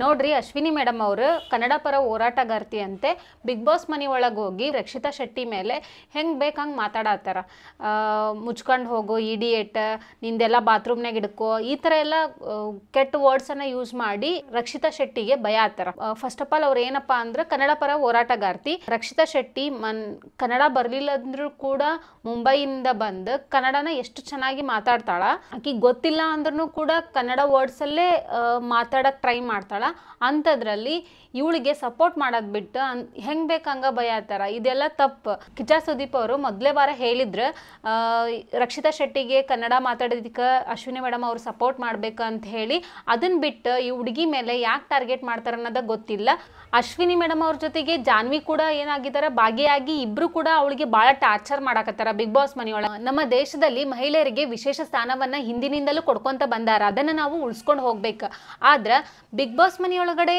ನೋಡ್ರಿ ಅಶ್ವಿನಿ ಮೇಡಮ್ ಅವರು ಕನ್ನಡ ಪರ ಹೋರಾಟಗಾರ್ತಿ ಅಂತೆ ಬಿಗ್ ಬಾಸ್ ಮನೆ ಒಳಗೆ ಹೋಗಿ ರಕ್ಷಿತಾ ಶೆಟ್ಟಿ ಮೇಲೆ ಹೆಂಗೆ ಬೇಕಂಗೆ ಮಾತಾಡತ್ತಾರ. ಮುಚ್ಕೊಂಡು ಹೋಗು ಇಡಿಯೇಟ್, ನಿಂದೆಲ್ಲ ಬಾತ್ರೂಮ್ನಾಗ ಹಿಡ್ಕೋ, ಈ ಥರ ಎಲ್ಲ ಕೆಟ್ಟ ವರ್ಡ್ಸನ್ನು ಯೂಸ್ ಮಾಡಿ ರಕ್ಷಿತಾ ಶೆಟ್ಟಿಗೆ ಭಯ ಆತ್ತಾರ. ಫಸ್ಟ್ ಆಫ್ ಆಲ್ ಅವ್ರು ಏನಪ್ಪ ಅಂದ್ರೆ ಕನ್ನಡ ಪರ ಹೋರಾಟಗಾರ್ತಿ. ರಕ್ಷಿತಾ ಶೆಟ್ಟಿ ಕನ್ನಡ ಬರಲಿಲ್ಲ ಅಂದ್ರೂ ಕೂಡ ಮುಂಬೈಯಿಂದ ಬಂದು ಕನ್ನಡನ ಎಷ್ಟು ಚೆನ್ನಾಗಿ ಮಾತಾಡ್ತಾಳ. ಆಕಿಗೆ ಗೊತ್ತಿಲ್ಲ ಅಂದ್ರೂ ಕೂಡ ಕನ್ನಡ ವರ್ಡ್ಸಲ್ಲೇ ಮಾತಾಡಕ್ಕೆ ಟ್ರೈ ಮಾಡ್ತಾಳ. ಅಂಥದ್ರಲ್ಲಿ ಇವಳಿಗೆ ಸಪೋರ್ಟ್ ಮಾಡೋದು ಬಿಟ್ಟು ಹೆಂಗೆ ಬೇಕಂಗ ಭಯ ಆತಾರ. ಇದೆಲ್ಲ ತಪ್ಪು. ಕಿಚ್ಚ ಸುದೀಪ್ ಅವರು ಮೊದಲೇ ವಾರ ಹೇಳಿದ್ರು ರಕ್ಷಿತಾ ಶೆಟ್ಟಿಗೆ ಕನ್ನಡ ಮಾತಾಡೋದಕ್ಕೆ ಅಶ್ವಿನಿ ಮೇಡಮ್ ಅವರು ಸಪೋರ್ಟ್ ಮಾಡ್ಬೇಕು ಅಂತ ಹೇಳಿ. ಅದನ್ನ ಬಿಟ್ಟು ಈ ಹುಡುಗಿ ಮೇಲೆ ಯಾಕೆ ಟಾರ್ಗೆಟ್ ಮಾಡ್ತಾರೆ ಅನ್ನೋದು ಗೊತ್ತಿಲ್ಲ. ಅಶ್ವಿನಿ ಮೇಡಮ್ ಅವ್ರ ಜೊತೆಗೆ ಜಾನ್ವಿ ಕೂಡ ಏನಾಗಿದ್ದಾರೆ, ಭಾಗಿಯಾಗಿ ಇಬ್ರು ಕೂಡ ಅವಳಿಗೆ ಭಾಳ ಟಾರ್ಚರ್ ಮಾಡಾಕತ್ತಾರ ಬಿಗ್ ಬಾಸ್ ಮನೆಯೊಳಗೆ. ನಮ್ಮ ದೇಶದಲ್ಲಿ ಮಹಿಳೆಯರಿಗೆ ವಿಶೇಷ ಸ್ಥಾನವನ್ನ ಹಿಂದಿನಿಂದಲೂ ಕೊಡ್ಕೊಂತ ಬಂದಾರ. ಅದನ್ನ ನಾವು ಉಳಿಸ್ಕೊಂಡು ಹೋಗ್ಬೇಕು. ಆದ್ರೆ ಬಿಗ್ ಬಾಸ್ ಮನೆಯೊಳಗಡೆ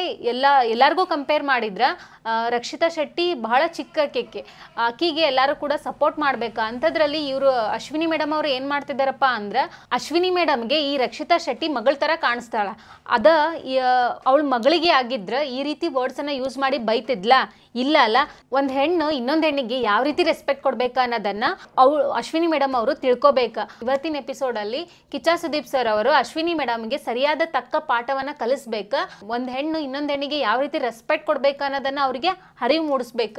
ಎಲ್ಲರಿಗೂ ಕಂಪೇರ್ ಮಾಡಿದ್ರ ರಕ್ಷಿತಾ ಶೆಟ್ಟಿ ಬಹಳ ಚಿಕ್ಕ ಆಕಿಗೆ ಎಲ್ಲರೂ ಕೂಡ ಸಪೋರ್ಟ್ ಮಾಡ್ಬೇಕು. ಅಂಥದ್ರಲ್ಲಿ ಇವರು ಅಶ್ವಿನಿ ಮೇಡಮ್ ಅವರು ಏನ್ ಮಾಡ್ತಿದ್ದಾರಪ್ಪ ಅಂದ್ರೆ ಅಶ್ವಿನಿ ಮೇಡಮ್ಗೆ ಈ ರಕ್ಷಿತಾ ಶೆಟ್ಟಿ ಮಗಳ ತರ ಕಾಣಿಸ್ತಾಳ. ಅವಳ ಮಗಳಿಗೆ ಆಗಿದ್ರ ಈ ರೀತಿ ವರ್ಡ್ಸ್ ಅನ್ನ ಯೂಸ್ ಮಾಡಿ ಬೈತಿದ್ಲ? ಇಲ್ಲ ಅಲ್ಲ. ಒಂದ್ ಹೆಣ್ಣು ಇನ್ನೊಂದ್ ಹೆಣ್ಣಿಗೆ ಯಾವ ರೀತಿ ರೆಸ್ಪೆಕ್ಟ್ ಕೊಡ್ಬೇಕ ಅನ್ನೋದನ್ನ ಅಶ್ವಿನಿ ಮೇಡಮ್ ಅವರು ತಿಳ್ಕೊಬೇಕು. ಇವತ್ತಿನ ಎಪಿಸೋಡ್ ಅಲ್ಲಿ ಕಿಚ್ಚ ಸುದೀಪ್ ಸರ್ ಅವರು ಅಶ್ವಿನಿ ಮೇಡಮ್ಗೆ ಸರಿಯಾದ ತಕ್ಕ ಪಾಠವನ್ನ ಕಲಿಸ್ಬೇಕು. ಒಂದ್ ಹೆಣ್ಣು ಇನ್ನೊಂದ್ ಹೆಣ್ಣಿಗೆ ಯಾವ ರೀತಿ ರೆಸ್ಪೆಕ್ಟ್ ಕೊಡ್ಬೇಕು ಅನ್ನೋದನ್ನ ಅವ್ರಿಗೆ ಅರಿವು ಮೂಡಿಸ್ಬೇಕು.